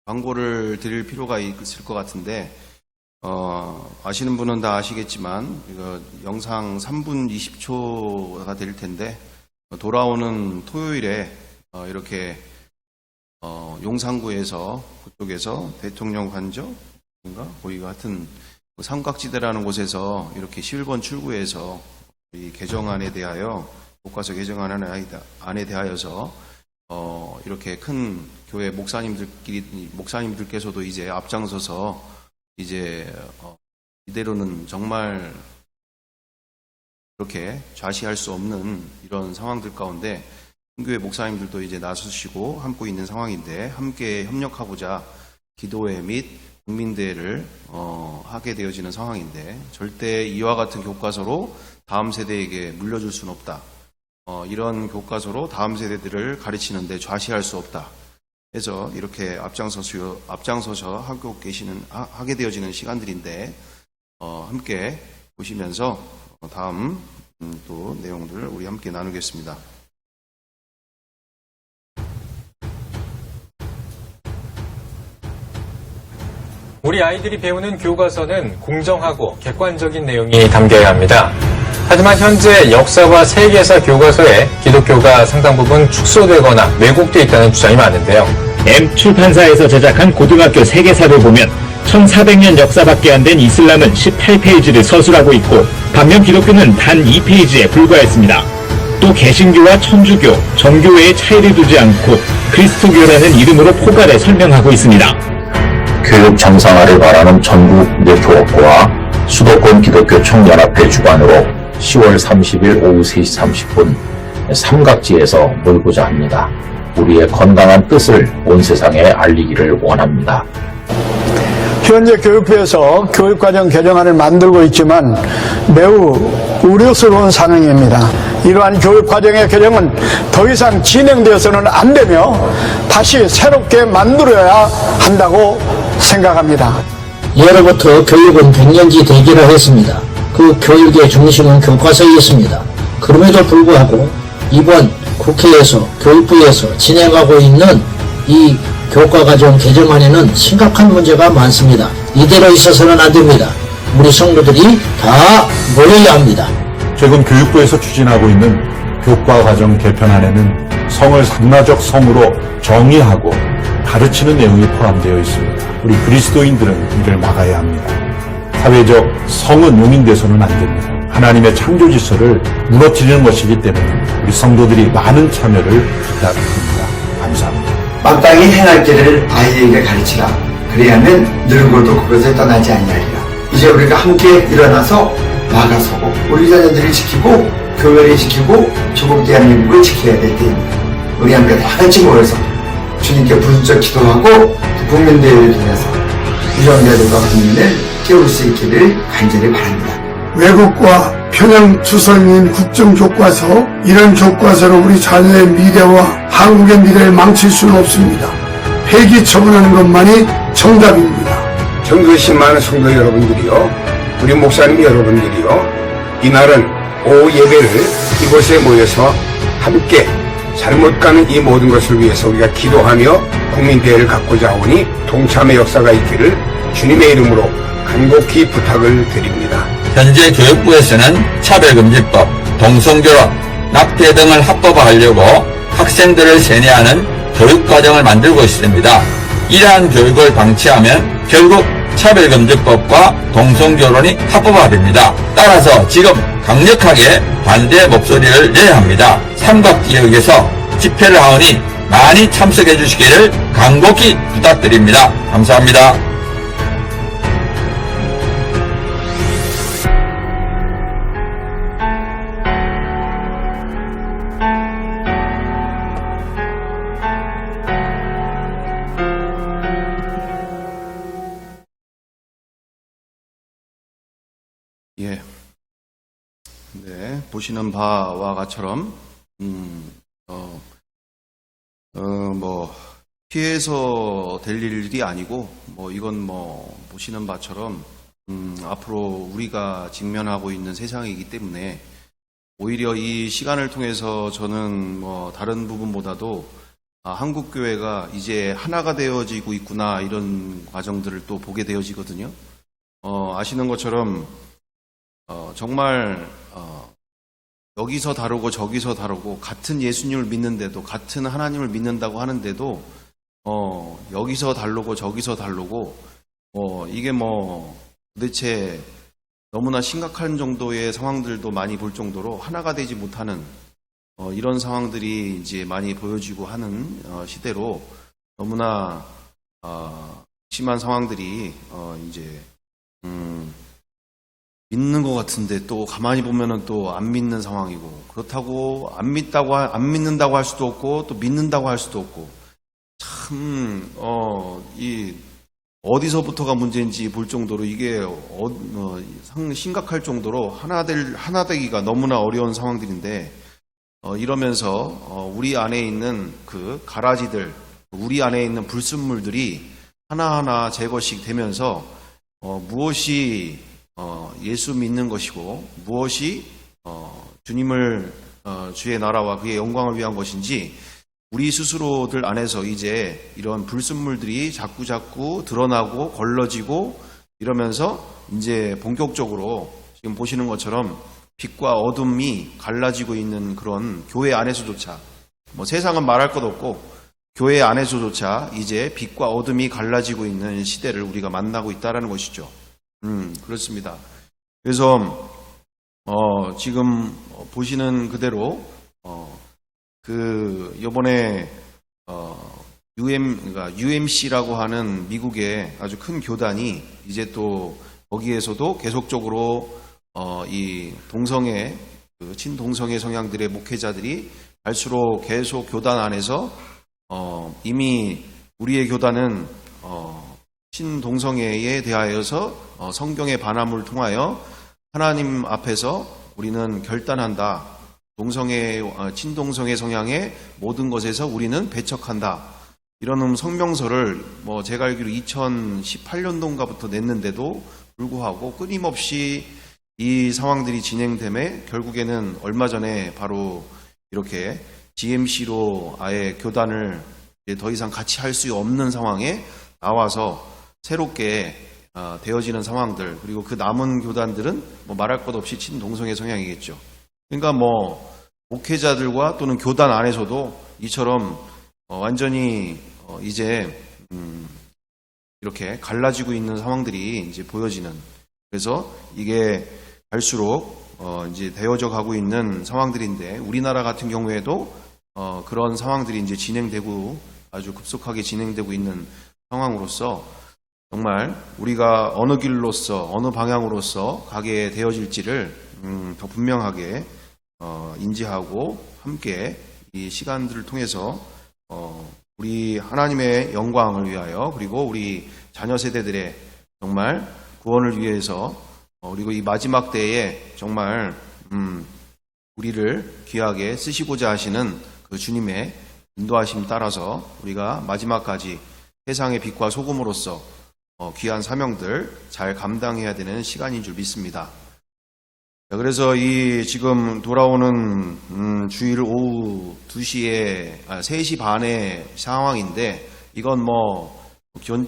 광고를 드릴 필요가 있을 것 같은데, 아시는 분은 다 아시겠지만, 이거 영상 3분 20초가 될 텐데, 돌아오는 토요일에, 이렇게, 용산구에서, 그쪽에서 대통령 관저인가? 거기 같은 삼각지대라는 곳에서 이렇게 11번 출구에서 이 개정안에 대하여, 교과서 개정안에 대하여서, 이렇게 큰 교회 목사님들께서도 이제 앞장서서 이제, 이대로는 정말 그렇게 좌시할 수 없는 이런 상황들 가운데 교회 목사님들도 이제 나서시고 함께 있는 상황인데 함께 협력하고자 기도회 및 국민대회를 하게 되어지는 상황인데 절대 이와 같은 교과서로 다음 세대에게 물려줄 수는 없다. 이런 교과서로 다음 세대들을 가르치는데 좌시할 수 없다. 해서 이렇게 앞장서서 하게 되어지는 시간들인데, 함께 보시면서 다음 또 내용들을 우리 함께 나누겠습니다. 우리 아이들이 배우는 교과서는 공정하고 객관적인 내용이 담겨야 합니다. 하지만 현재 역사와 세계사 교과서에 기독교가 상당 부분 축소되거나 왜곡되어 있다는 주장이 많은데요. M출판사에서 제작한 고등학교 세계사를 보면 1400년 역사밖에 안 된 이슬람은 18페이지를 서술하고 있고 반면 기독교는 단 2페이지에 불과했습니다. 또 개신교와 천주교, 정교회의 차이를 두지 않고 그리스도교라는 이름으로 포괄해 설명하고 있습니다. 교육 정상화를 바라는 전국 네트워크와 수도권 기독교 총연합회 주관으로 10월 30일 오후 3시 30분 삼각지에서 모이고자 합니다. 우리의 건강한 뜻을 온 세상에 알리기를 원합니다. 현재 교육부에서 교육과정 개정안을 만들고 있지만 매우 우려스러운 상황입니다. 이러한 교육과정의 개정은 더 이상 진행되어서는 안 되며 다시 새롭게 만들어야 한다고 생각합니다. 예로부터 교육은 백년지 대기를 했습니다. 그 교육의 중심은 교과서였습니다. 그럼에도 불구하고 이번 국회에서 교육부에서 진행하고 있는 이 교과과정 개정안에는 심각한 문제가 많습니다. 이대로 있어서는 안 됩니다. 우리 성도들이 다 모여야 합니다. 최근 교육부에서 추진하고 있는 교과과정 개편안에는 성을 상나적 성으로 정의하고 가르치는 내용이 포함되어 있습니다. 우리 그리스도인들은 이를 막아야 합니다. 사회적 성은 용인돼서는 안 됩니다. 하나님의 창조 질서를 무너뜨리는 것이기 때문에 우리 성도들이 많은 참여를 부탁드립니다. 감사합니다. 마땅히 행할 길을 아이에게 가르치라. 그리하면 늙어도 그것을 떠나지 아니하리라. 이제 우리가 함께 일어나서 나가서고 우리 자녀들을 지키고 교회를 지키고 조국 대한민국을 지켜야 될 때입니다. 우리 함께 다 같이 모여서 주님께 부르짖어 기도하고 국민대회를 통해서 유전자들과 국민을 깨울 수 있기를 간절히 바랍니다. 외국과 편향 추상인 국정교과서, 이런 교과서로 우리 자녀의 미래와 한국의 미래를 망칠 수는 없습니다. 폐기 처분하는 것만이 정답입니다. 정교심 많은 성도 여러분들이요, 우리 목사님 여러분들이요, 이날은 오후 예배를 이곳에 모여서 함께 잘못 가는 이 모든 것을 위해서 우리가 기도하며 국민대회를 갖고자 하오니 동참의 역사가 있기를 주님의 이름으로 간곡히 부탁을 드립니다. 현재 교육부에서는 차별금지법, 동성결혼, 납대 등을 합법화하려고 학생들을 세뇌하는 교육과정을 만들고 있습니다. 이러한 교육을 방치하면 결국 차별금지법과 동성결혼이 합법화됩니다. 따라서 지금 강력하게 반대 목소리를 내야 합니다. 삼각지역에서 집회를 하오니 많이 참석해 주시기를 간곡히 부탁드립니다. 감사합니다. 예. 네, 보시는 바와 같처럼, 피해서 될 일이 아니고, 이건 보시는 바처럼, 앞으로 우리가 직면하고 있는 세상이기 때문에, 오히려 이 시간을 통해서 저는 다른 부분보다도 한국 교회가 이제 하나가 되어지고 있구나 이런 과정들을 또 보게 되어지거든요. 아시는 것처럼 정말 여기서 다르고 저기서 다르고 같은 예수님을 믿는데도 같은 하나님을 믿는다고 하는데도 여기서 다르고 저기서 다르고 이게 도대체 너무나 심각한 정도의 상황들도 많이 볼 정도로 하나가 되지 못하는 이런 상황들이 이제 많이 보여지고 하는 시대로 너무나 심한 상황들이 이제 믿는 것 같은데 또 가만히 보면은 또 안 믿는 상황이고 그렇다고 안 믿는다고 할 수도 없고 또 믿는다고 할 수도 없고 참 이 어디서부터가 문제인지 볼 정도로 이게 상당히 심각할 정도로 하나 되기가 너무나 어려운 상황들인데 이러면서 우리 안에 있는 그 가라지들, 우리 안에 있는 불순물들이 하나하나 제거씩 되면서 무엇이 예수 믿는 것이고 무엇이 주님을 주의 나라와 그의 영광을 위한 것인지 우리 스스로들 안에서 이제 이런 불순물들이 자꾸 드러나고 걸러지고 이러면서 이제 본격적으로 지금 보시는 것처럼 빛과 어둠이 갈라지고 있는 그런 교회 안에서조차 세상은 말할 것 없고 교회 안에서조차 이제 빛과 어둠이 갈라지고 있는 시대를 우리가 만나고 있다는 것이죠. 그렇습니다. 그래서 지금 보시는 그대로 요번에 그러니까 UMC라고 하는 미국의 아주 큰 교단이 이제 또 거기에서도 계속적으로 이 동성애 친동성애 성향들의 목회자들이 갈수록 계속 교단 안에서 이미 우리의 교단은 친동성애에 대하여서 성경의 반함을 통하여 하나님 앞에서 우리는 결단한다. 친동성애 성향의 모든 것에서 우리는 배척한다. 이런 성명서를 제가 알기로 2018년도인가부터 냈는데도 불구하고 끊임없이 이 상황들이 진행됨에 결국에는 얼마 전에 바로 이렇게 GMC로 아예 교단을 이제 더 이상 같이 할 수 없는 상황에 나와서 새롭게 되어지는 상황들, 그리고 그 남은 교단들은 말할 것 없이 친동성애 성향이겠죠. 그러니까 목회자들과 또는 교단 안에서도 이처럼 완전히 이제 이렇게 갈라지고 있는 상황들이 이제 보여지는, 그래서 이게 갈수록 이제 되어져 가고 있는 상황들인데, 우리나라 같은 경우에도 그런 상황들이 이제 진행되고 아주 급속하게 진행되고 있는 상황으로서 정말 우리가 어느 길로서 어느 방향으로서 가게 되어질지를 더 분명하게 인지하고 함께 이 시간들을 통해서 우리 하나님의 영광을 위하여, 그리고 우리 자녀 세대들의 정말 구원을 위해서, 그리고 이 마지막 때에 정말 우리를 귀하게 쓰시고자 하시는 그 주님의 인도하심 따라서 우리가 마지막까지 세상의 빛과 소금으로서 귀한 사명들 잘 감당해야 되는 시간인 줄 믿습니다. 그래서 이 지금 돌아오는 주일 오후 3시 반의 상황인데, 이건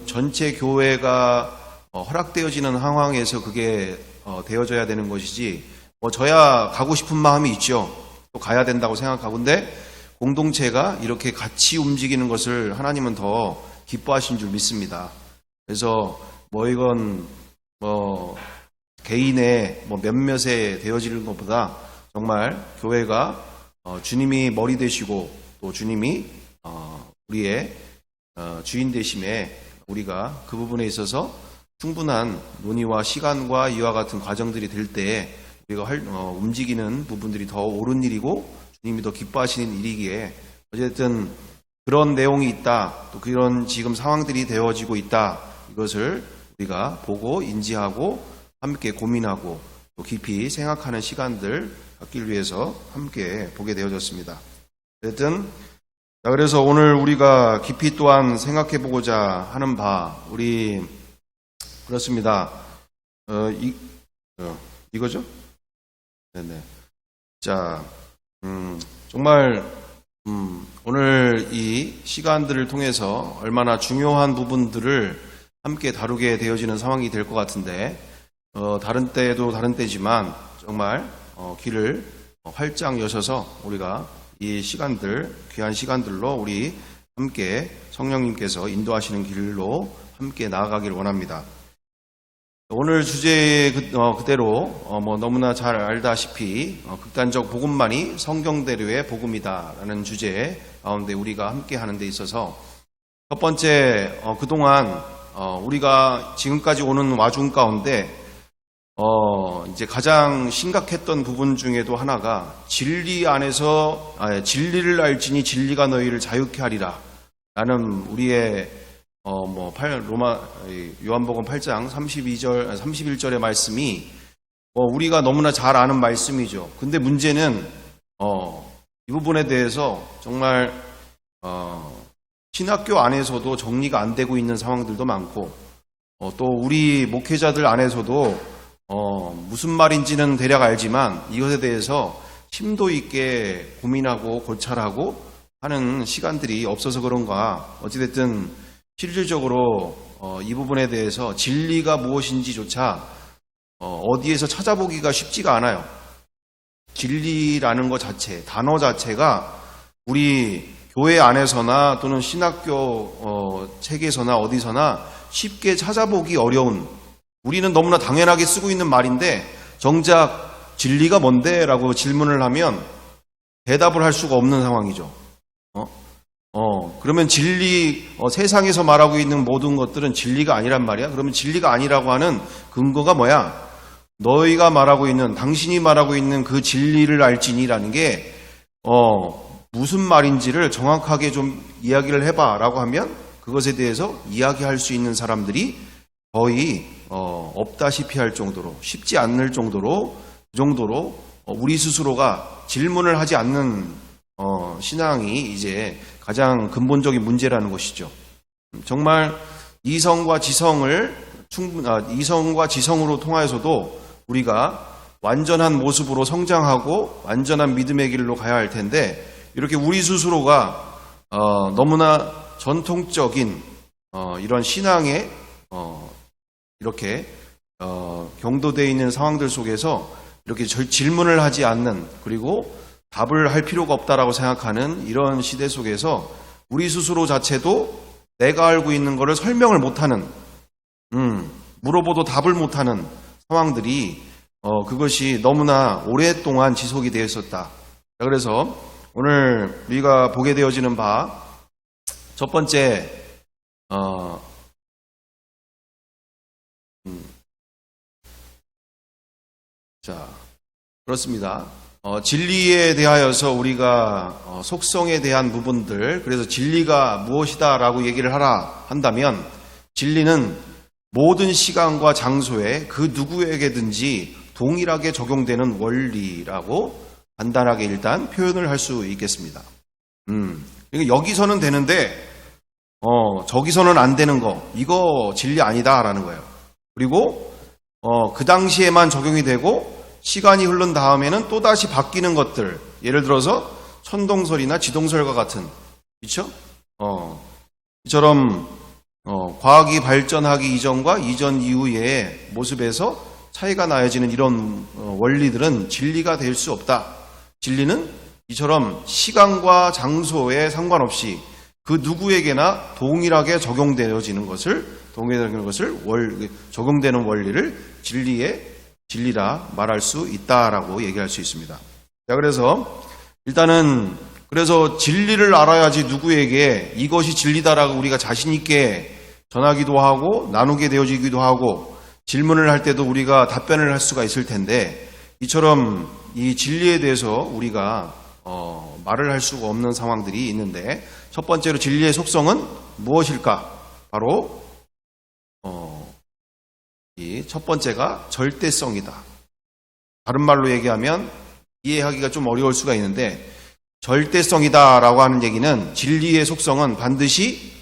전체 교회가 허락되어지는 상황에서 그게 되어져야 되는 것이지, 저야 가고 싶은 마음이 있죠. 또 가야 된다고 생각하고, 근데 공동체가 이렇게 같이 움직이는 것을 하나님은 더 기뻐하신 줄 믿습니다. 그래서 이건 개인의 몇몇에 되어지는 것보다 정말 교회가 주님이 머리 되시고 또 주님이 우리의 주인 되심에 우리가 그 부분에 있어서 충분한 논의와 시간과 이와 같은 과정들이 될 때 우리가 움직이는 부분들이 더 옳은 일이고 주님이 더 기뻐하시는 일이기에, 어쨌든 그런 내용이 있다, 또 그런 지금 상황들이 되어지고 있다, 이것을 우리가 보고 인지하고 함께 고민하고 또 깊이 생각하는 시간들 갖기 위해서 함께 보게 되어졌습니다. 어쨌든 그래서 오늘 우리가 깊이 또한 생각해 보고자 하는 바, 우리 그렇습니다. 이거죠? 네네. 자, 정말 오늘 이 시간들을 통해서 얼마나 중요한 부분들을 함께 다루게 되어지는 상황이 될 것 같은데, 다른 때도 다른 때지만 정말 길을 활짝 여셔서 우리가 이 시간들, 귀한 시간들로 우리 함께 성령님께서 인도하시는 길로 함께 나아가길 원합니다. 오늘 주제 그대로 너무나 잘 알다시피 극단적 복음만이 성경대로의 복음이다라는 주제 가운데 우리가 함께 하는 데 있어서 첫 번째 그동안 우리가 지금까지 오는 와중 가운데 이제 가장 심각했던 부분 중에도 하나가 진리 안에서 진리를 알지니 진리가 너희를 자유케 하리라 라는 우리의 요한복음 8장 31절의 말씀이 우리가 너무나 잘 아는 말씀이죠. 근데 문제는 이 부분에 대해서 정말 신학교 안에서도 정리가 안 되고 있는 상황들도 많고 또 우리 목회자들 안에서도 무슨 말인지는 대략 알지만 이것에 대해서 심도 있게 고민하고 고찰하고 하는 시간들이 없어서 그런가, 어찌됐든 실질적으로 이 부분에 대해서 진리가 무엇인지조차 어디에서 찾아보기가 쉽지가 않아요. 진리라는 것 자체, 단어 자체가 우리 교회 안에서나 또는 신학교 책에서나 어디서나 쉽게 찾아보기 어려운, 우리는 너무나 당연하게 쓰고 있는 말인데 정작 진리가 뭔데? 라고 질문을 하면 대답을 할 수가 없는 상황이죠. 그러면 진리, 세상에서 말하고 있는 모든 것들은 진리가 아니란 말이야? 그러면 진리가 아니라고 하는 근거가 뭐야? 너희가 말하고 있는, 당신이 말하고 있는 그 진리를 알지니라는 게, 무슨 말인지를 정확하게 좀 이야기를 해봐 라고 하면 그것에 대해서 이야기할 수 있는 사람들이 거의, 없다시피 할 정도로, 쉽지 않을 정도로, 그 정도로 우리 스스로가 질문을 하지 않는 신앙이 이제 가장 근본적인 문제라는 것이죠. 정말 이성과 지성으로 통하여서도 우리가 완전한 모습으로 성장하고 완전한 믿음의 길로 가야 할 텐데, 이렇게 우리 스스로가 너무나 전통적인 이런 신앙에 이렇게 경도되어 있는 상황들 속에서 이렇게 질문을 하지 않는, 그리고 답을 할 필요가 없다라고 생각하는 이런 시대 속에서 우리 스스로 자체도 내가 알고 있는 것을 설명을 못하는, 물어봐도 답을 못하는 상황들이 그것이 너무나 오랫동안 지속이 되어 있었다. 그래서 오늘 우리가 보게 되어지는 바, 첫 번째 자, 그렇습니다. 진리에 대하여서 우리가 속성에 대한 부분들, 그래서 진리가 무엇이다 라고 얘기를 하라 한다면, 진리는 모든 시간과 장소에 그 누구에게든지 동일하게 적용되는 원리라고 간단하게 일단 표현을 할 수 있겠습니다. 그러니까 여기서는 되는데 저기서는 안 되는 거, 이거 진리 아니다라는 거예요. 그리고 그 당시에만 적용이 되고 시간이 흐른 다음에는 또다시 바뀌는 것들, 예를 들어서 천동설이나 지동설과 같은, 그렇죠? 이처럼 과학이 발전하기 이전과 이전 이후의 모습에서 차이가 나여지는 이런 원리들은 진리가 될 수 없다. 진리는 이처럼 시간과 장소에 상관없이 그 누구에게나 동일하게 적용되어지는 것을, 적용되는 원리를 진리라 말할 수 있다라고 얘기할 수 있습니다. 자, 그래서 일단은 진리를 알아야지 누구에게 이것이 진리다라고 우리가 자신 있게 전하기도 하고 나누게 되어지기도 하고 질문을 할 때도 우리가 답변을 할 수가 있을 텐데, 이처럼 이 진리에 대해서 우리가 말을 할 수가 없는 상황들이 있는데, 첫 번째로 진리의 속성은 무엇일까? 바로 이 첫 번째가 절대성이다. 다른 말로 얘기하면 이해하기가 좀 어려울 수가 있는데, 절대성이다라고 하는 얘기는, 진리의 속성은 반드시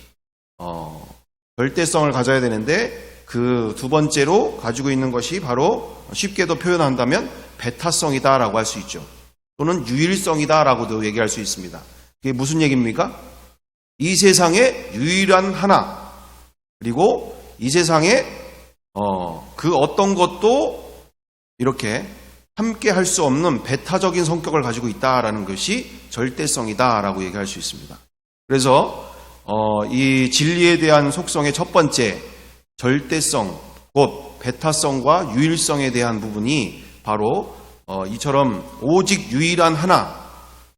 절대성을 가져야 되는데, 그 두 번째로 가지고 있는 것이 바로 쉽게 더 표현한다면 베타성이다라고 할 수 있죠. 또는 유일성이다라고도 얘기할 수 있습니다. 그게 무슨 얘기입니까? 이 세상의 유일한 하나, 그리고 이 세상에 그 어떤 것도 이렇게 함께 할 수 없는 배타적인 성격을 가지고 있다라는 것이 절대성이다라고 얘기할 수 있습니다. 그래서 이 진리에 대한 속성의 첫 번째 절대성, 곧 배타성과 유일성에 대한 부분이 바로 이처럼 오직 유일한 하나,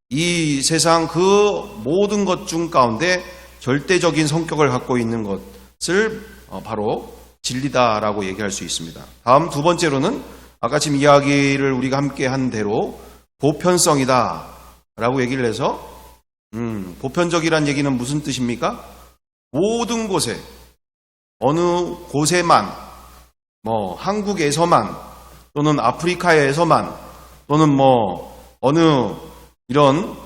이 세상 그 모든 것 중 가운데 절대적인 성격을 갖고 있는 것을 바로 진리다라고 얘기할 수 있습니다. 다음 두 번째로는 아까 지금 이야기를 우리가 함께 한 대로 보편성이다 라고 얘기를 해서 보편적이란 얘기는 무슨 뜻입니까? 모든 곳에, 어느 곳에만, 한국에서만, 또는 아프리카에서만, 또는 어느 이런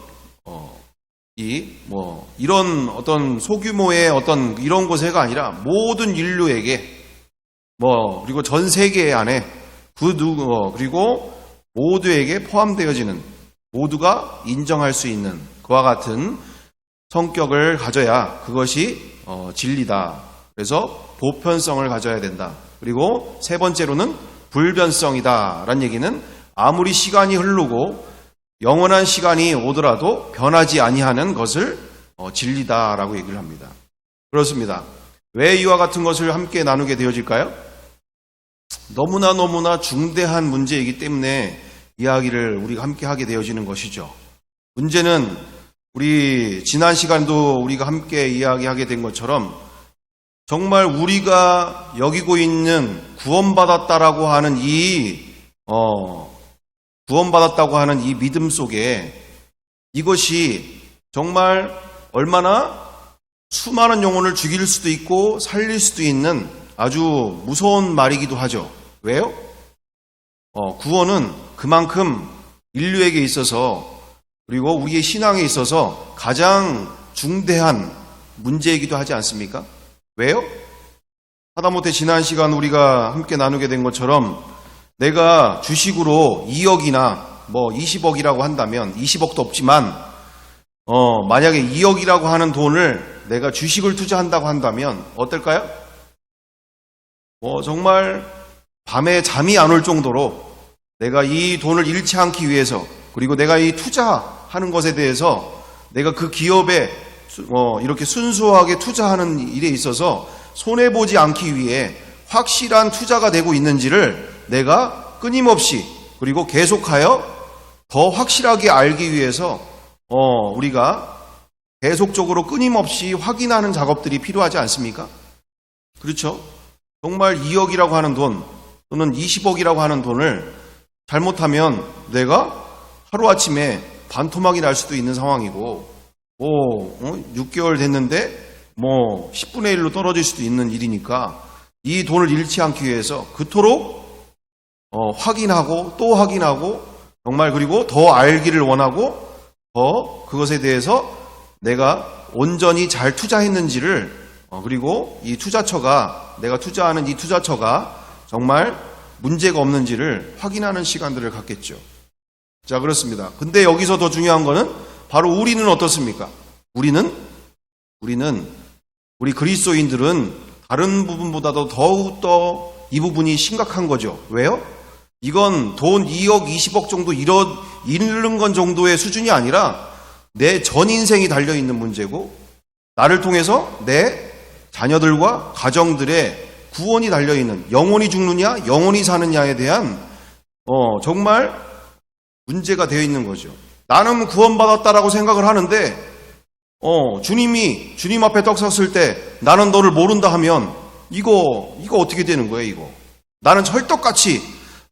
이런 어떤 소규모의 어떤 이런 곳에가 아니라 모든 인류에게 그리고 전 세계 안에 그리고 모두에게 포함되어지는, 모두가 인정할 수 있는 그와 같은 성격을 가져야 그것이 진리다. 그래서 보편성을 가져야 된다. 그리고 세 번째로는 불변성이다 라는 얘기는 아무리 시간이 흐르고 영원한 시간이 오더라도 변하지 아니하는 것을 진리다라고 얘기를 합니다. 그렇습니다. 왜 이와 같은 것을 함께 나누게 되어질까요? 너무나 중대한 문제이기 때문에 이야기를 우리가 함께 하게 되어지는 것이죠. 문제는 우리 지난 시간도 우리가 함께 이야기하게 된 것처럼 정말 우리가 여기고 있는 구원받았다고 하는 이 믿음 속에 이것이 정말 얼마나 수많은 영혼을 죽일 수도 있고 살릴 수도 있는 아주 무서운 말이기도 하죠. 왜요? 구원은 그만큼 인류에게 있어서, 그리고 우리의 신앙에 있어서 가장 중대한 문제이기도 하지 않습니까? 왜요? 하다못해 지난 시간 우리가 함께 나누게 된 것처럼 내가 주식으로 2억이나 20억이라고 한다면, 20억도 없지만 만약에 2억이라고 하는 돈을 내가 주식을 투자한다고 한다면 어떨까요? 정말 밤에 잠이 안 올 정도로 내가 이 돈을 잃지 않기 위해서, 그리고 내가 이 투자하는 것에 대해서 내가 그 기업에 이렇게 순수하게 투자하는 일에 있어서 손해보지 않기 위해 확실한 투자가 되고 있는지를 내가 끊임없이, 그리고 계속하여 더 확실하게 알기 위해서 우리가 계속적으로 끊임없이 확인하는 작업들이 필요하지 않습니까? 그렇죠? 정말 2억이라고 하는 돈, 또는 20억이라고 하는 돈을 잘못하면 내가 하루아침에 반토막이 날 수도 있는 상황이고, 6개월 됐는데 10분의 1로 떨어질 수도 있는 일이니까 이 돈을 잃지 않기 위해서 그토록 확인하고 또 확인하고, 정말 그리고 더 알기를 원하고 더 그것에 대해서 내가 온전히 잘 투자했는지를, 그리고 이 투자처가, 내가 투자하는 이 투자처가 정말 문제가 없는지를 확인하는 시간들을 갖겠죠. 자, 그렇습니다. 근데 여기서 더 중요한 거는 바로 우리는 어떻습니까? 우리 그리스도인들은 다른 부분보다도 더욱더 이 부분이 심각한 거죠. 왜요? 이건 돈 2억, 20억 정도 잃는 건 정도의 수준이 아니라 내 전 인생이 달려있는 문제고, 나를 통해서 내 자녀들과 가정들의 구원이 달려있는, 영혼이 죽느냐 영혼이 사느냐에 대한 정말 문제가 되어 있는 거죠. 나는 구원받았다라고 생각을 하는데 주님이 주님 앞에 떡 섰을 때 나는 너를 모른다 하면 이거 어떻게 되는 거예요? 이거 나는 철떡같이,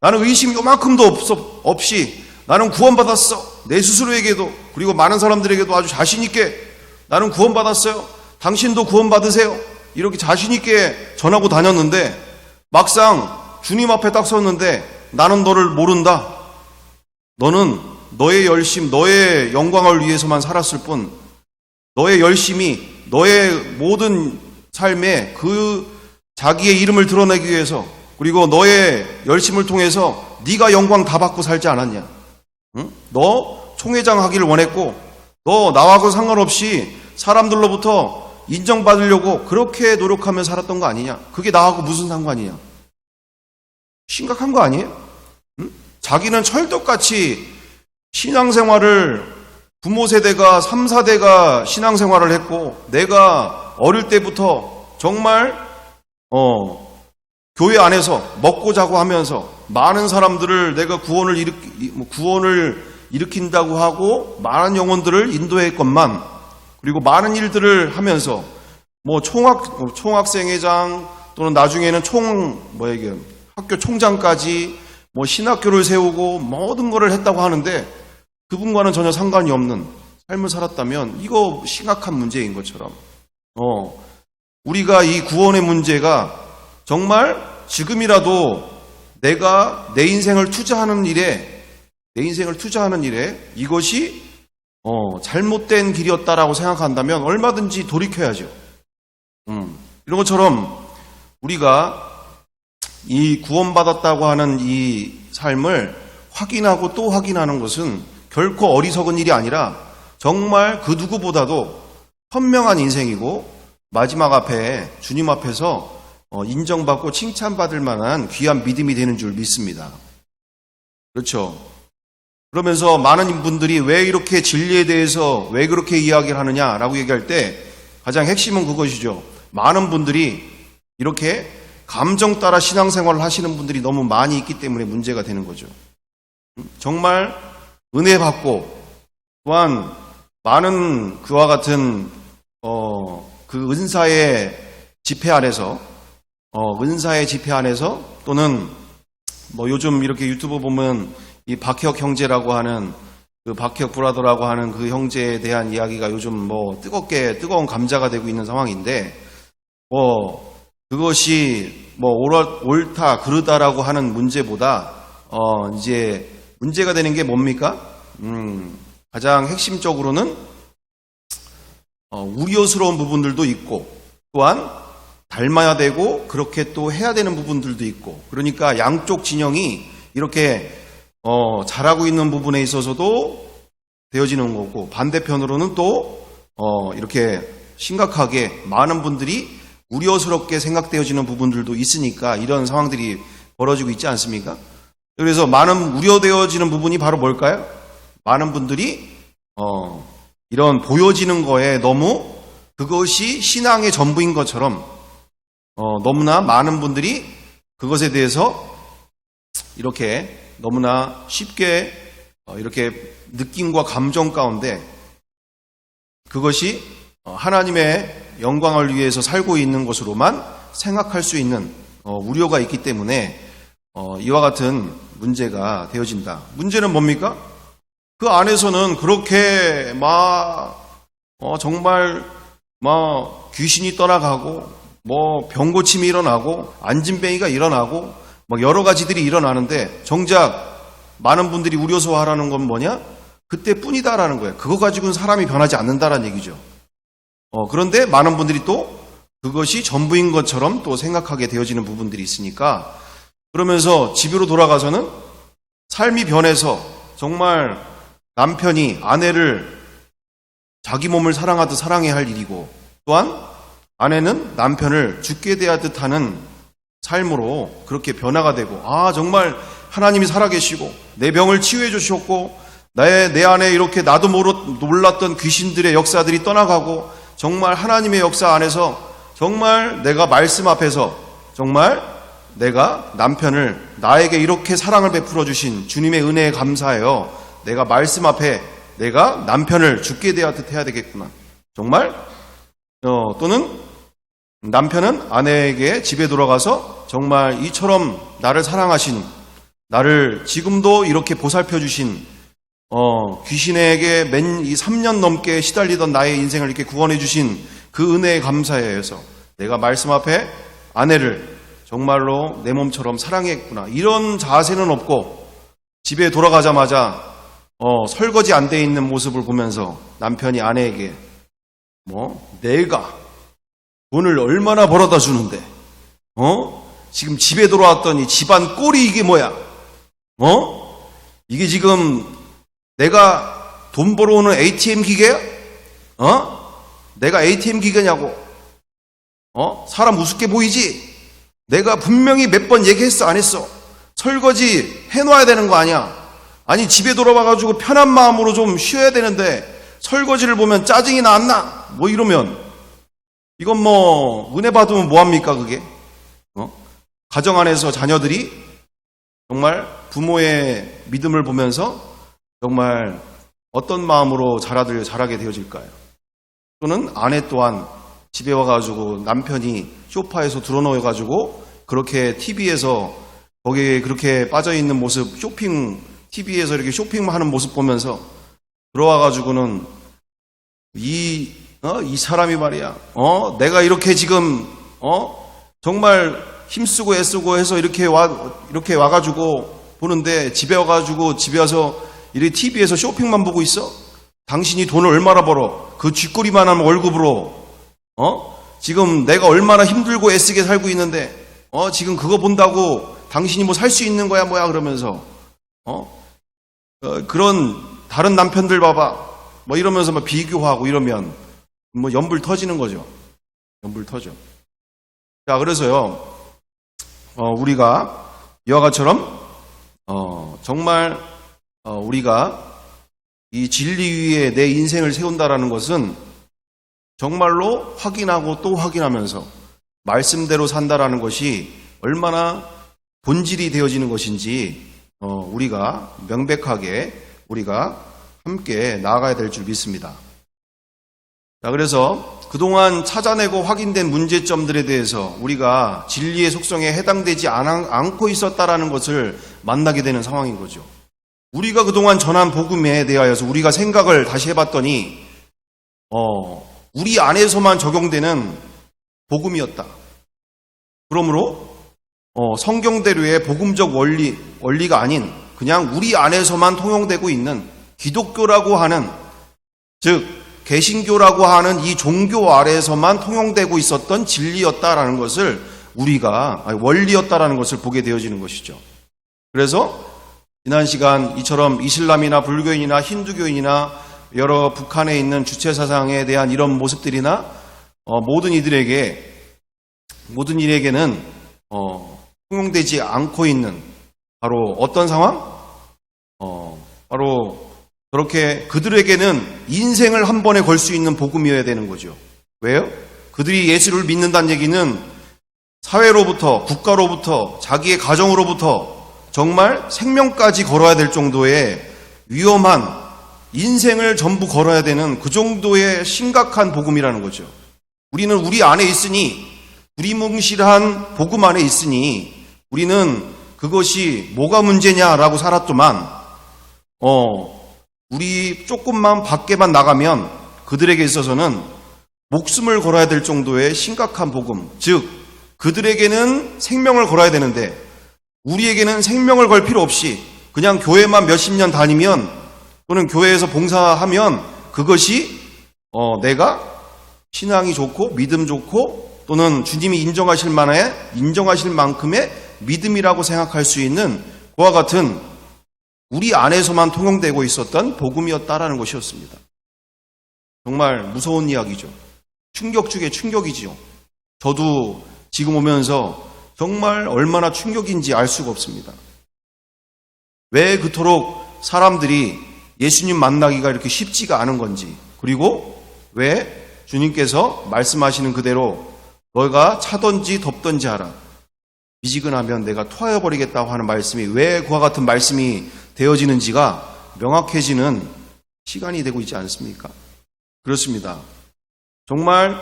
나는 의심이 요만큼도 없이 나는 구원받았어, 내 스스로에게도 그리고 많은 사람들에게도 아주 자신 있게 나는 구원받았어요, 당신도 구원받으세요, 이렇게 자신 있게 전하고 다녔는데 막상 주님 앞에 딱 섰는데 나는 너를 모른다, 너는 너의 열심, 너의 영광을 위해서만 살았을 뿐, 너의 열심이 너의 모든 삶에 그 자기의 이름을 드러내기 위해서, 그리고 너의 열심을 통해서 네가 영광 다 받고 살지 않았냐? 응? 너 총회장 하기를 원했고 너 나하고 상관없이 사람들로부터 인정받으려고 그렇게 노력하며 살았던 거 아니냐? 그게 나하고 무슨 상관이냐? 심각한 거 아니에요? 응? 자기는 철떡같이 신앙생활을 부모 세대가 3, 4대가 신앙생활을 했고 구원을 어릴 때부터 정말 교회 안에서 먹고 자고 하면서 많은 사람들을 내가 구원을 일으킨다고 하고 많은 영혼들을 인도했건만, 그리고 많은 일들을 하면서 뭐 총학생회장 또는 나중에는 학교 총장까지 뭐 신학교를 세우고 모든 거를 했다고 하는데 그분과는 전혀 상관이 없는 삶을 살았다면 이거 심각한 문제인 것처럼 우리가 이 구원의 문제가 정말 지금이라도 내가 내 인생을 투자하는 일에 이것이 잘못된 길이었다라고 생각한다면 얼마든지 돌이켜야죠. 이런 것처럼 우리가 이 구원받았다고 하는 이 삶을 확인하고 또 확인하는 것은 결코 어리석은 일이 아니라 정말 그 누구보다도 현명한 인생이고 마지막 앞에 주님 앞에서 인정받고 칭찬받을 만한 귀한 믿음이 되는 줄 믿습니다. 그렇죠? 그러면서 많은 분들이 왜 이렇게 진리에 대해서 왜 그렇게 이야기를 하느냐라고 얘기할 때 가장 핵심은 그것이죠. 많은 분들이 이렇게 감정 따라 신앙생활을 하시는 분들이 너무 많이 있기 때문에 문제가 되는 거죠. 정말 은혜 받고 또한 많은 그와 같은 그 은사의 집회 안에서 또는 뭐 요즘 이렇게 유튜브 보면 이 박혁 형제라고 하는 그 박혁 브라더라고 하는 그 형제에 대한 이야기가 요즘 뭐 뜨거운 감자가 되고 있는 상황인데 그것이 뭐 옳다 그르다라고 하는 문제보다 이제 문제가 되는 게 뭡니까? 가장 핵심적으로는 우려스러운 부분들도 있고 또한 닮아야 되고 그렇게 또 해야 되는 부분들도 있고, 그러니까 양쪽 진영이 이렇게 잘하고 있는 부분에 있어서도 되어지는 거고, 반대편으로는 또 이렇게 심각하게 많은 분들이 우려스럽게 생각되어지는 부분들도 있으니까 이런 상황들이 벌어지고 있지 않습니까? 그래서 많은 우려되어지는 부분이 바로 뭘까요? 많은 분들이 이런 보여지는 거에 너무 그것이 신앙의 전부인 것처럼 너무나 많은 분들이 그것에 대해서 이렇게 너무나 쉽게 이렇게 느낌과 감정 가운데 그것이 하나님의 영광을 위해서 살고 있는 것으로만 생각할 수 있는 우려가 있기 때문에 이와 같은 문제가 되어진다. 문제는 뭡니까? 그 안에서는 그렇게 정말 귀신이 떠나가고 병고침이 일어나고 안진뱅이가 일어나고 여러 가지들이 일어나는데 정작 많은 분들이 우려서하라는 건 뭐냐? 그때뿐이다라는 거예요. 그거 가지고는 사람이 변하지 않는다라는 얘기죠. 그런데 많은 분들이 또 그것이 전부인 것처럼 또 생각하게 되어지는 부분들이 있으니까, 그러면서 집으로 돌아가서는 삶이 변해서 정말 남편이 아내를 자기 몸을 사랑하듯 사랑해야 할 일이고, 또한 아내는 남편을 죽게 대하듯 하는 삶으로 그렇게 변화가 되고, 정말 하나님이 살아계시고 내 병을 치유해 주셨고 내 안에 이렇게 나도 몰랐던 귀신들의 역사들이 떠나가고 정말 하나님의 역사 안에서 정말 내가 말씀 앞에서 정말 내가 남편을 나에게 이렇게 사랑을 베풀어 주신 주님의 은혜에 감사해요. 내가 말씀 앞에 내가 남편을 죽게 대하듯 해야 되겠구나. 정말 또는 남편은 아내에게 집에 돌아가서 정말 이처럼 나를 사랑하신, 나를 지금도 이렇게 보살펴 주신 귀신에게 이 3년 넘게 시달리던 나의 인생을 이렇게 구원해 주신 그 은혜에 감사해요 해서 내가 말씀 앞에 아내를 정말로 내 몸처럼 사랑했구나. 이런 자세는 없고 집에 돌아가자마자 설거지 안 돼 있는 모습을 보면서 남편이 아내에게 내가 돈을 얼마나 벌어다 주는데 지금 집에 돌아왔더니 집안 꼴이 이게 뭐야? 이게 지금 내가 돈 벌어오는 ATM 기계야? 내가 ATM 기계냐고? 사람 우습게 보이지? 내가 분명히 몇 번 얘기했어, 안 했어? 설거지 해놔야 되는 거 아니야? 아니, 집에 돌아와가지고 편한 마음으로 좀 쉬어야 되는데, 설거지를 보면 짜증이 나, 안 나? 뭐 이러면, 이건 뭐, 은혜 받으면 뭐합니까, 그게? 가정 안에서 자녀들이 정말 부모의 믿음을 보면서 정말 어떤 마음으로 자라게 되어질까요? 또는 아내 또한 집에 와가지고 남편이 소파에서 드러누워가지고 그렇게 TV에서 거기에 그렇게 빠져있는 모습, TV에서 이렇게 쇼핑하는 모습 보면서 들어와가지고는 이 사람이 말이야, 내가 이렇게 지금, 정말 힘쓰고 애쓰고 해서 이렇게 와가지고 보는데 집에 와서 이렇게 TV에서 쇼핑만 보고 있어? 당신이 돈을 얼마나 벌어? 그 쥐꼬리만한 월급으로, 지금 내가 얼마나 힘들고 애쓰게 살고 있는데, 지금 그거 본다고 당신이 뭐 살 수 있는 거야, 뭐야, 그러면서, 그런 다른 남편들 봐봐. 뭐 이러면서 막 비교하고 이러면, 뭐 연불 터지는 거죠. 연불 터져. 자, 그래서요, 우리가 이와 같처럼, 정말, 우리가 이 진리 위에 내 인생을 세운다라는 것은 정말로 확인하고 또 확인하면서 말씀대로 산다라는 것이 얼마나 본질이 되어지는 것인지 우리가 명백하게 우리가 함께 나아가야 될 줄 믿습니다. 자, 그래서 그동안 찾아내고 확인된 문제점들에 대해서 우리가 진리의 속성에 해당되지 않고 있었다라는 것을 만나게 되는 상황인 거죠. 우리가 그동안 전한 복음에 대하여서 우리가 생각을 다시 해봤더니 우리 안에서만 적용되는 복음이었다. 그러므로 성경대로의 복음적 원리가 아닌 그냥 우리 안에서만 통용되고 있는 기독교라고 하는, 즉 개신교라고 하는 이 종교 아래에서만 통용되고 있었던 진리였다라는 것을 원리였다라는 것을 보게 되어지는 것이죠. 그래서 지난 시간 이처럼 이슬람이나 불교인이나 힌두교인이나 여러 북한에 있는 주체사상에 대한 이런 모습들이나 모든 일에게는 통용되지 않고 있는 바로 어떤 상황? 바로 그렇게 그들에게는 인생을 한 번에 걸 수 있는 복음이어야 되는 거죠. 왜요? 그들이 예수를 믿는다는 얘기는 사회로부터, 국가로부터, 자기의 가정으로부터 정말 생명까지 걸어야 될 정도의 위험한 인생을 전부 걸어야 되는 그 정도의 심각한 복음이라는 거죠. 우리는 우리 안에 있으니, 두리뭉실한 복음 안에 있으니 우리는 그것이 뭐가 문제냐라고 살았더만 우리 조금만 밖에만 나가면 그들에게 있어서는 목숨을 걸어야 될 정도의 심각한 복음, 즉 그들에게는 생명을 걸어야 되는데 우리에게는 생명을 걸 필요 없이 그냥 교회만 몇십 년 다니면 또는 교회에서 봉사하면 그것이 내가 신앙이 좋고 믿음 좋고 또는 주님이 인정하실 만큼의 믿음이라고 생각할 수 있는 그와 같은 우리 안에서만 통용되고 있었던 복음이었다라는 것이었습니다. 정말 무서운 이야기죠. 충격 중에 충격이죠. 저도 지금 오면서 정말 얼마나 충격인지 알 수가 없습니다. 왜 그토록 사람들이 예수님 만나기가 이렇게 쉽지가 않은 건지, 그리고 왜 주님께서 말씀하시는 그대로 너가 차든지 덥든지 하라, 미지근하면 내가 토하여버리겠다고 하는 말씀이 왜 그와 같은 말씀이 되어지는지가 명확해지는 시간이 되고 있지 않습니까? 그렇습니다. 정말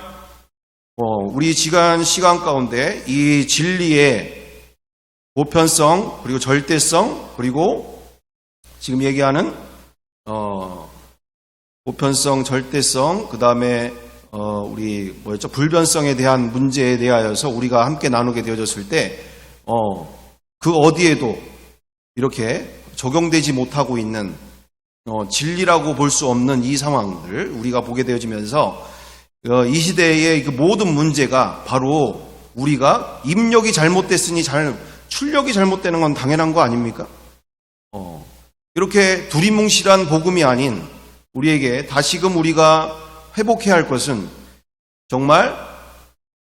우리 시간 가운데 이 진리의 보편성, 그리고 절대성, 그리고 지금 얘기하는 보편성, 절대성, 그 다음에 우리 불변성에 대한 문제에 대하여서 우리가 함께 나누게 되어졌을 때 그 어디에도 이렇게 적용되지 못하고 있는 진리라고 볼 수 없는 이 상황들 우리가 보게 되어지면서 이 시대의 그 모든 문제가 바로 우리가 입력이 잘못됐으니 출력이 잘못되는 건 당연한 거 아닙니까? 이렇게 두리뭉실한 복음이 아닌 우리에게 다시금 우리가 회복해야 할 것은 정말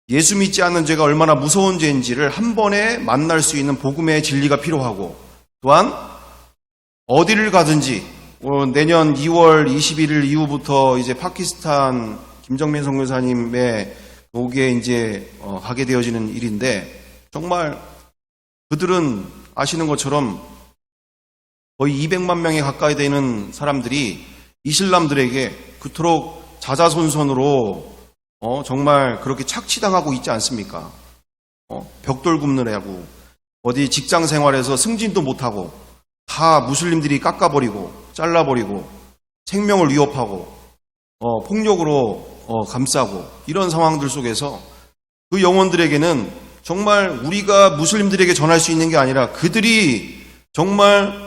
예수 믿지 않는 죄가 얼마나 무서운 죄인지를 한 번에 만날 수 있는 복음의 진리가 필요하고, 또한 어디를 가든지 내년 2월 21일 이후부터 이제 파키스탄 김정민 선교사님의 거기에 이제 가게 되어지는 일인데, 정말 그들은 아시는 것처럼 거의 200만 명에 가까이 되는 사람들이 이슬람들에게 그토록 자자손손으로 정말 그렇게 착취당하고 있지 않습니까? 벽돌 굽느라고 어디 직장 생활에서 승진도 못하고 다 무슬림들이 깎아버리고 잘라버리고 생명을 위협하고 폭력으로 감싸고 이런 상황들 속에서 그 영혼들에게는 정말 우리가 무슬림들에게 전할 수 있는 게 아니라 그들이 정말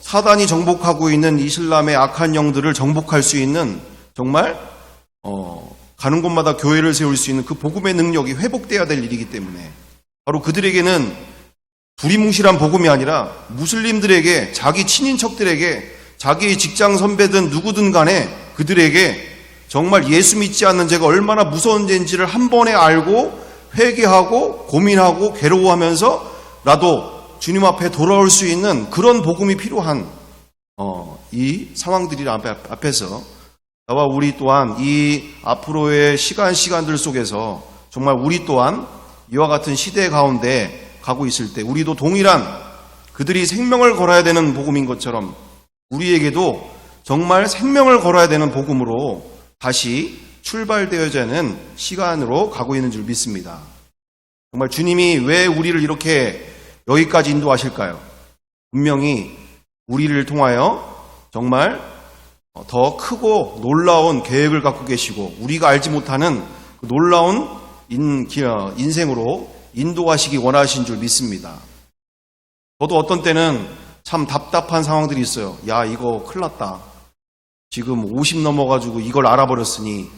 사단이 정복하고 있는 이슬람의 악한 영들을 정복할 수 있는 정말 가는 곳마다 교회를 세울 수 있는 그 복음의 능력이 회복돼야 될 일이기 때문에 바로 그들에게는 두리뭉실한 복음이 아니라 무슬림들에게, 자기 친인척들에게, 자기 직장 선배든 누구든 간에 그들에게 정말 예수 믿지 않는 죄가 얼마나 무서운 죄인지를 한 번에 알고 회개하고 고민하고 괴로워하면서라도 주님 앞에 돌아올 수 있는 그런 복음이 필요한 이 상황들이 앞에서 나와 우리 또한 이 앞으로의 시간들 속에서 정말 우리 또한 이와 같은 시대 가운데 가고 있을 때 우리도 동일한 그들이 생명을 걸어야 되는 복음인 것처럼 우리에게도 정말 생명을 걸어야 되는 복음으로 다시 출발되어야 하는 시간으로 가고 있는 줄 믿습니다. 정말 주님이 왜 우리를 이렇게 여기까지 인도하실까요? 분명히 우리를 통하여 정말 더 크고 놀라운 계획을 갖고 계시고 우리가 알지 못하는 그 놀라운 인생으로 인도하시기 원하신 줄 믿습니다. 저도 어떤 때는 참 답답한 상황들이 있어요. 야, 이거 큰일 났다. 지금 50 넘어가지고 이걸 알아버렸으니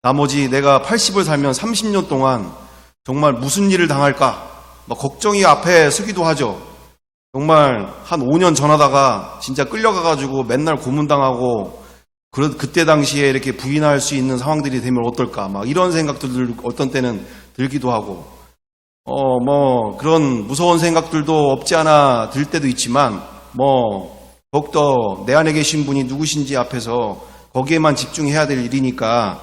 나머지 내가 80을 살면 30년 동안 정말 무슨 일을 당할까? 막 걱정이 앞에 서기도 하죠. 정말 한 5년 전하다가 진짜 끌려가가지고 맨날 고문당하고 그때 당시에 이렇게 부인할 수 있는 상황들이 되면 어떨까? 막 이런 생각들 어떤 때는 들기도 하고 그런 무서운 생각들도 없지 않아 들 때도 있지만 더욱더 내 안에 계신 분이 누구신지 앞에서 거기에만 집중해야 될 일이니까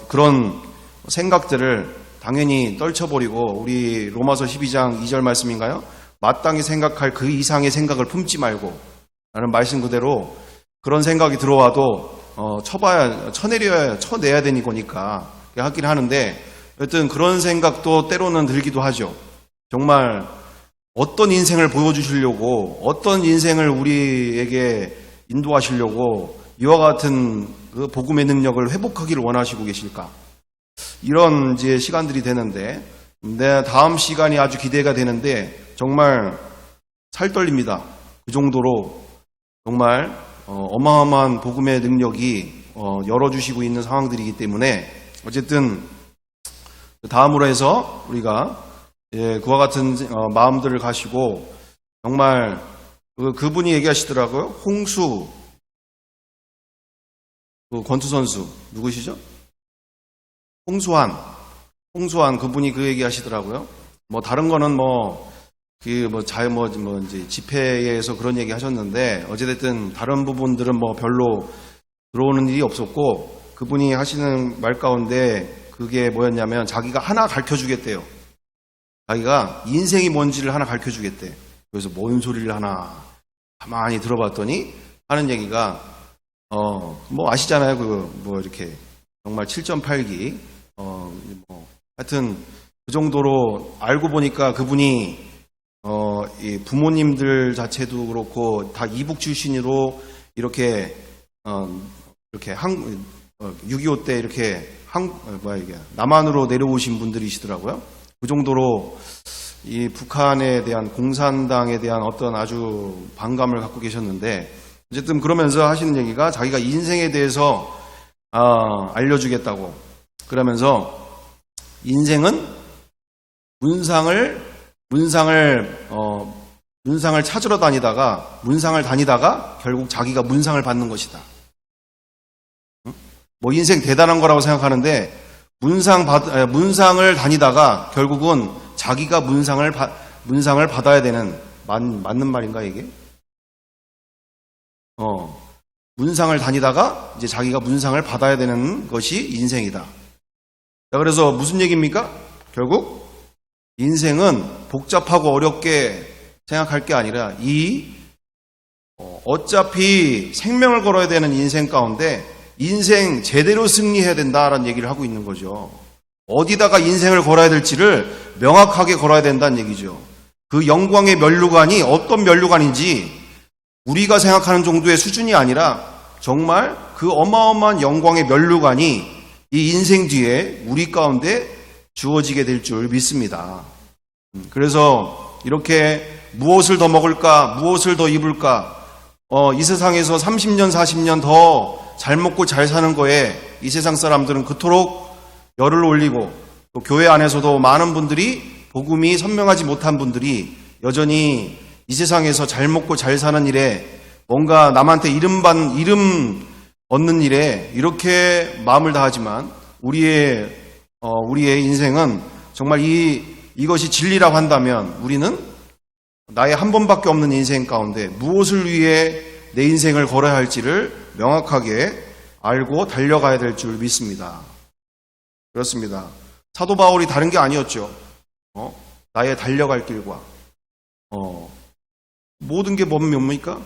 그런 생각들을 당연히 떨쳐버리고 우리 로마서 12장 2절 말씀인가요? 마땅히 생각할 그 이상의 생각을 품지 말고 라는 말씀 그대로 그런 생각이 들어와도 쳐내야 되니 거니까 하긴 하는데 여튼 그런 생각도 때로는 들기도 하죠. 정말 어떤 인생을 보여주시려고 어떤 인생을 우리에게 인도하시려고 이와 같은 그 복음의 능력을 회복하기를 원하시고 계실까? 이런 이제 시간들이 되는데 내 다음 시간이 아주 기대가 되는데 정말 살떨립니다. 그 정도로 정말 어마어마한 복음의 능력이 열어주시고 있는 상황들이기 때문에 어쨌든 다음으로 해서 우리가 그와 같은 마음들을 가시고 정말 그분이 얘기하시더라고요. 홍수 권투 선수 누구시죠? 홍수환 그분이 그 얘기하시더라고요. 다른 거는 이제 집회에서 그런 얘기 하셨는데 어찌됐든 다른 부분들은 별로 들어오는 일이 없었고 그분이 하시는 말 가운데 그게 뭐였냐면 자기가 하나 가르쳐 주겠대요. 자기가 인생이 뭔지를 하나 가르쳐 주겠대. 그래서 뭔 소리를 하나 가만히 들어봤더니 하는 얘기가 아시잖아요. 이렇게 정말 7.8기 하여튼 그 정도로 알고 보니까 그분이 이 부모님들 자체도 그렇고 다 이북 출신으로 이렇게 6.25 때 이렇게 남한으로 내려오신 분들이시더라고요. 그 정도로 이 북한에 대한 공산당에 대한 어떤 아주 반감을 갖고 계셨는데 어쨌든 그러면서 하시는 얘기가 자기가 인생에 대해서 알려주겠다고 그러면서 문상을 문상을 찾으러 다니다가 결국 자기가 문상을 받는 것이다. 뭐 인생 대단한 거라고 생각하는데 문상을 다니다가 결국은 자기가 문상을 받아야 되는 맞는 말인가 이게? 문상을 다니다가 이제 자기가 문상을 받아야 되는 것이 인생이다. 자, 그래서 무슨 얘기입니까? 결국 인생은 복잡하고 어렵게 생각할 게 아니라 어차피 생명을 걸어야 되는 인생 가운데 인생 제대로 승리해야 된다라는 얘기를 하고 있는 거죠. 어디다가 인생을 걸어야 될지를 명확하게 걸어야 된다는 얘기죠. 그 영광의 면류관이 어떤 면류관인지 우리가 생각하는 정도의 수준이 아니라 정말 그 어마어마한 영광의 면류관이 이 인생 뒤에 우리 가운데 주어지게 될 줄 믿습니다. 그래서 이렇게 무엇을 더 먹을까, 무엇을 더 입을까, 이 세상에서 30년, 40년 더 잘 먹고 잘 사는 거에 이 세상 사람들은 그토록 열을 올리고 또 교회 안에서도 많은 분들이 복음이 선명하지 못한 분들이 여전히 이 세상에서 잘 먹고 잘 사는 일에 뭔가 남한테 이름 얻는 일에 이렇게 마음을 다하지만 우리의 인생은 정말 이것이 진리라고 한다면 우리는 나의 한 번밖에 없는 인생 가운데 무엇을 위해 내 인생을 걸어야 할지를 명확하게 알고 달려가야 될 줄 믿습니다. 그렇습니다. 사도 바울이 다른 게 아니었죠. 나의 달려갈 길과 모든 게 뭡니까?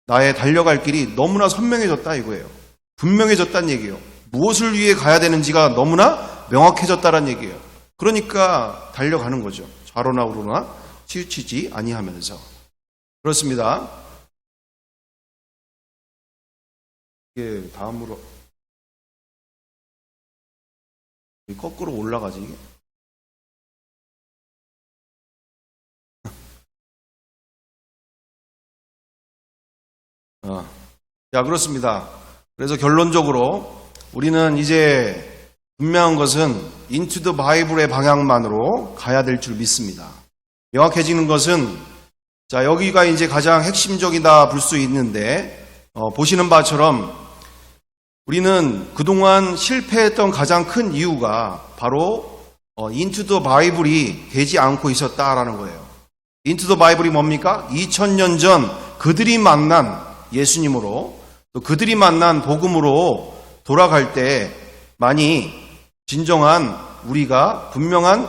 나의 달려갈 길이 너무나 선명해졌다 이거예요. 분명해졌다는 얘기예요. 무엇을 위해 가야 되는지가 너무나 명확해졌다는 얘기예요. 그러니까 달려가는 거죠. 좌로나 우로나 치우치지 아니하면서. 그렇습니다. 이게 다음으로 거꾸로 올라가지 이게. 자, 그렇습니다. 그래서 결론적으로 우리는 이제 분명한 것은 into the Bible의 방향만으로 가야 될 줄 믿습니다. 명확해지는 것은 자, 여기가 이제 가장 핵심적이다 볼 수 있는데 보시는 바처럼 우리는 그동안 실패했던 가장 큰 이유가 바로 into the Bible이 되지 않고 있었다라는 거예요. into the Bible이 뭡니까? 2000년 전 그들이 만난 예수님으로 또 그들이 만난 복음으로 돌아갈 때 많이 진정한 우리가 분명한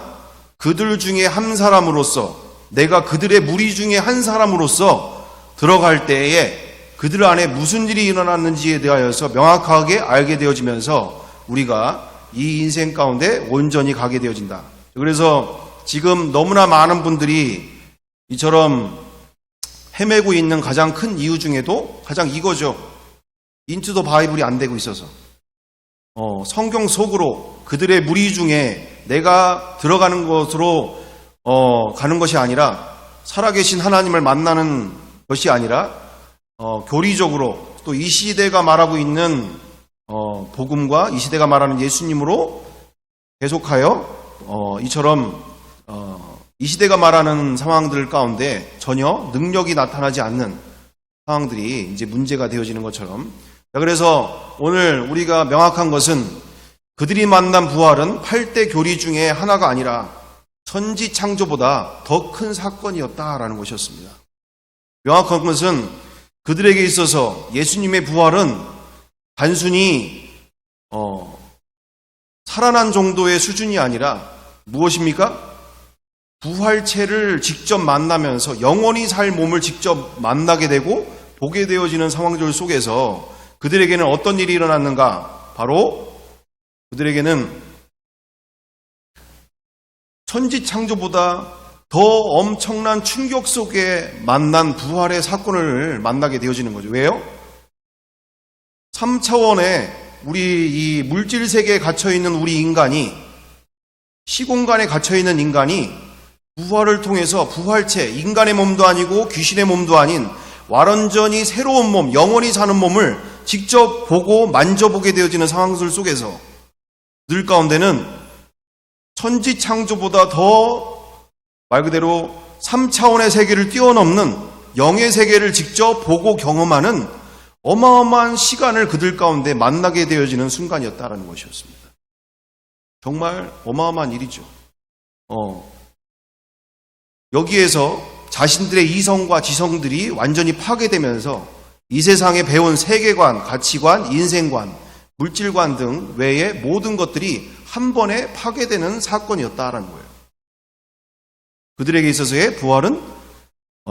그들 중에 한 사람으로서 내가 그들의 무리 중에 한 사람으로서 들어갈 때에 그들 안에 무슨 일이 일어났는지에 대하여서 명확하게 알게 되어지면서 우리가 이 인생 가운데 온전히 가게 되어진다. 그래서 지금 너무나 많은 분들이 이처럼 헤매고 있는 가장 큰 이유 중에도 가장 이거죠. into the Bible이 안 되고 있어서 성경 속으로 그들의 무리 중에 내가 들어가는 것으로 가는 것이 아니라 살아계신 하나님을 만나는 것이 아니라 교리적으로 또 이 시대가 말하고 있는 복음과 이 시대가 말하는 예수님으로 계속하여 이처럼 이 시대가 말하는 상황들 가운데 전혀 능력이 나타나지 않는 상황들이 이제 문제가 되어지는 것처럼 그래서 오늘 우리가 명확한 것은 그들이 만난 부활은 8대 교리 중에 하나가 아니라 천지 창조보다 더 큰 사건이었다라는 것이었습니다. 명확한 것은 그들에게 있어서 예수님의 부활은 단순히 살아난 정도의 수준이 아니라 무엇입니까? 부활체를 직접 만나면서 영원히 살 몸을 직접 만나게 되고 보게 되어지는 상황들 속에서 그들에게는 어떤 일이 일어났는가? 바로 그들에게는 천지 창조보다 더 엄청난 충격 속에 만난 부활의 사건을 만나게 되어지는 거죠. 왜요? 3차원의 우리 이 물질 세계에 갇혀있는 우리 인간이 시공간에 갇혀있는 인간이 부활을 통해서 부활체, 인간의 몸도 아니고 귀신의 몸도 아닌 완전히 새로운 몸, 영원히 사는 몸을 직접 보고 만져보게 되어지는 상황들 속에서 늘 가운데는 천지 창조보다 더 말 그대로 3차원의 세계를 뛰어넘는 영의 세계를 직접 보고 경험하는 어마어마한 시간을 그들 가운데 만나게 되어지는 순간이었다라는 것이었습니다. 정말 어마어마한 일이죠. 여기에서 자신들의 이성과 지성들이 완전히 파괴되면서 이 세상에 배운 세계관, 가치관, 인생관, 물질관 등 외의 모든 것들이 한 번에 파괴되는 사건이었다라는 거예요. 그들에게 있어서의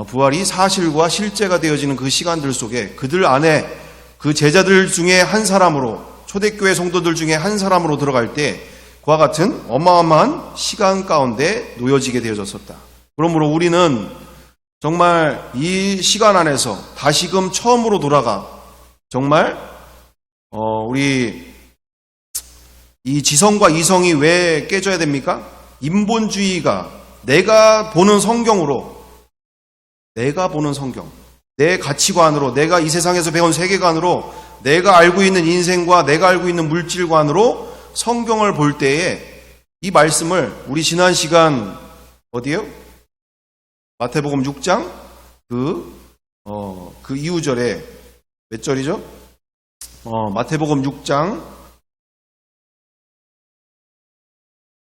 부활이 사실과 실제가 되어지는 그 시간들 속에 그들 안에 그 제자들 중에 한 사람으로, 초대교회 성도들 중에 한 사람으로 들어갈 때 그와 같은 어마어마한 시간 가운데 놓여지게 되어졌었다. 그러므로 우리는 정말 이 시간 안에서 다시금 처음으로 돌아가 정말 우리 이 지성과 이성이 왜 깨져야 됩니까? 인본주의가 내가 보는 성경으로, 내가 보는 성경, 내 가치관으로, 내가 이 세상에서 배운 세계관으로, 내가 알고 있는 인생과 내가 알고 있는 물질관으로 성경을 볼 때에 이 말씀을 우리 지난 시간 어디요? 마태복음 6장 그 이후절에 몇 절이죠? 마태복음 6장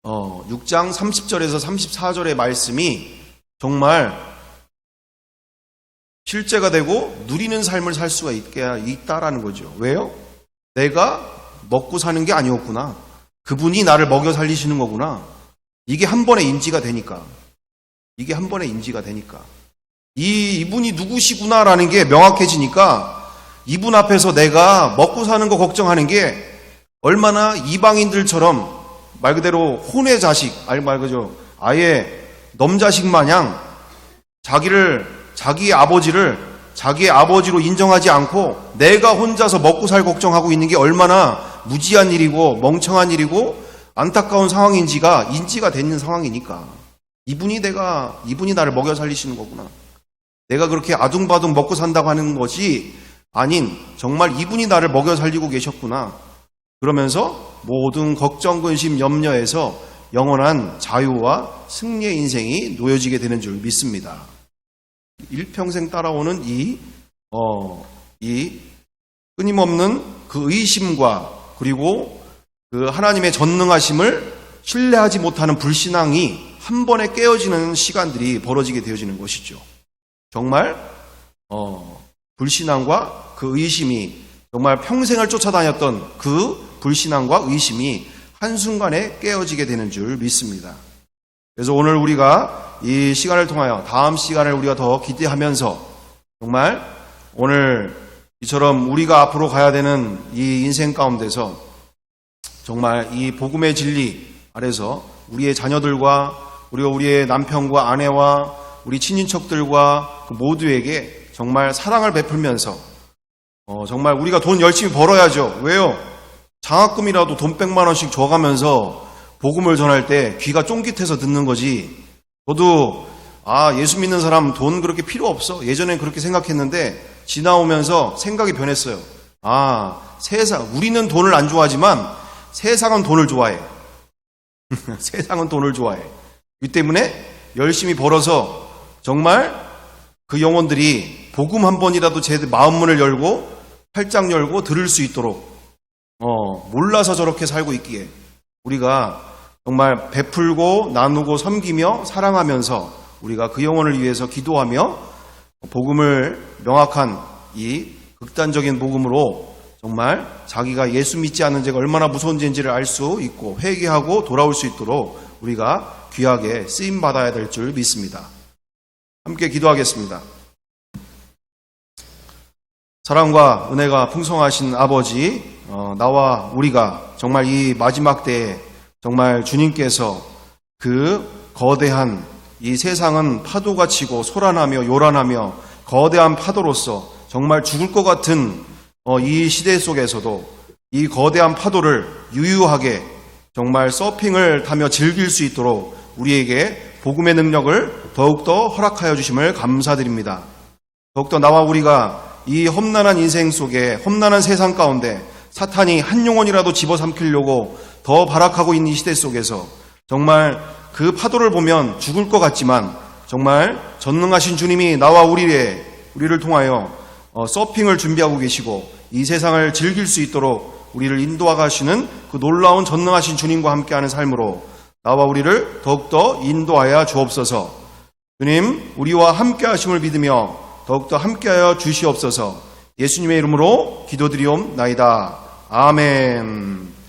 30절에서 34절의 말씀이 정말 실제가 되고 누리는 삶을 살 수가 있다라는 거죠. 왜요? 내가 먹고 사는 게 아니었구나. 그분이 나를 먹여 살리시는 거구나. 이게 한 번에 인지가 되니까. 이분이 누구시구나라는 게 명확해지니까 이분 앞에서 내가 먹고 사는 거 걱정하는 게 얼마나 이방인들처럼 말 그대로 혼의 자식, 아예 넘자식 마냥 자기의 아버지를 자기의 아버지로 인정하지 않고 내가 혼자서 먹고 살 걱정하고 있는 게 얼마나 무지한 일이고 멍청한 일이고 안타까운 상황인지가 인지가 되는 상황이니까 이분이 나를 먹여 살리시는 거구나. 내가 그렇게 아둥바둥 먹고 산다고 하는 것이 아닌 정말 이분이 나를 먹여 살리고 계셨구나. 그러면서 모든 걱정, 근심, 염려에서 영원한 자유와 승리의 인생이 놓여지게 되는 줄 믿습니다. 일평생 따라오는 이 끊임없는 그 의심과 그리고 그 하나님의 전능하심을 신뢰하지 못하는 불신앙이 한 번에 깨어지는 시간들이 벌어지게 되어지는 것이죠. 정말 불신앙과 그 의심이 정말 평생을 쫓아다녔던 그 불신앙과 의심이 한순간에 깨어지게 되는 줄 믿습니다. 그래서 오늘 우리가 이 시간을 통하여 다음 시간을 우리가 더 기대하면서 정말 오늘 이처럼 우리가 앞으로 가야 되는 이 인생 가운데서 정말 이 복음의 진리 아래서 우리의 자녀들과 그리고 우리의 남편과 아내와 우리 친인척들과 그 모두에게 정말 사랑을 베풀면서 정말 우리가 돈 열심히 벌어야죠. 왜요? 장학금이라도 돈 100만 원씩 줘가면서 복음을 전할 때 귀가 쫑깃해서 듣는 거지. 저도 예수 믿는 사람 돈 그렇게 필요 없어. 예전엔 그렇게 생각했는데 지나오면서 생각이 변했어요. 우리는 돈을 안 좋아하지만 세상은 돈을 좋아해. 세상은 돈을 좋아해. 이 때문에 열심히 벌어서 정말 그 영혼들이 복음 한 번이라도 제 마음문을 열고 팔짱 열고 들을 수 있도록 몰라서 저렇게 살고 있기에 우리가 정말 베풀고 나누고 섬기며 사랑하면서 우리가 그 영혼을 위해서 기도하며 복음을 명확한 이 극단적인 복음으로 정말 자기가 예수 믿지 않는 죄가 얼마나 무서운 죄인지를 알 수 있고 회개하고 돌아올 수 있도록 우리가 귀하게 쓰임받아야 될 줄 믿습니다. 함께 기도하겠습니다. 사랑과 은혜가 풍성하신 아버지, 나와 우리가 정말 이 마지막 때에 정말 주님께서 그 거대한 이 세상은 파도가 치고 소란하며 요란하며 거대한 파도로서 정말 죽을 것 같은 이 시대 속에서도 이 거대한 파도를 유유하게 정말 서핑을 타며 즐길 수 있도록 우리에게 복음의 능력을 더욱더 허락하여 주심을 감사드립니다. 더욱더 나와 우리가 이 험난한 인생 속에 험난한 세상 가운데 사탄이 한 영혼이라도 집어삼키려고 더 발악하고 있는 이 시대 속에서 정말 그 파도를 보면 죽을 것 같지만 정말 전능하신 주님이 나와 우리를 통하여 서핑을 준비하고 계시고 이 세상을 즐길 수 있도록 우리를 인도하시는 그 놀라운 전능하신 주님과 함께하는 삶으로 나와 우리를 더욱더 인도하여 주옵소서. 주님, 우리와 함께하심을 믿으며 더욱더 함께하여 주시옵소서. 예수님의 이름으로 기도드리옵나이다. 아멘.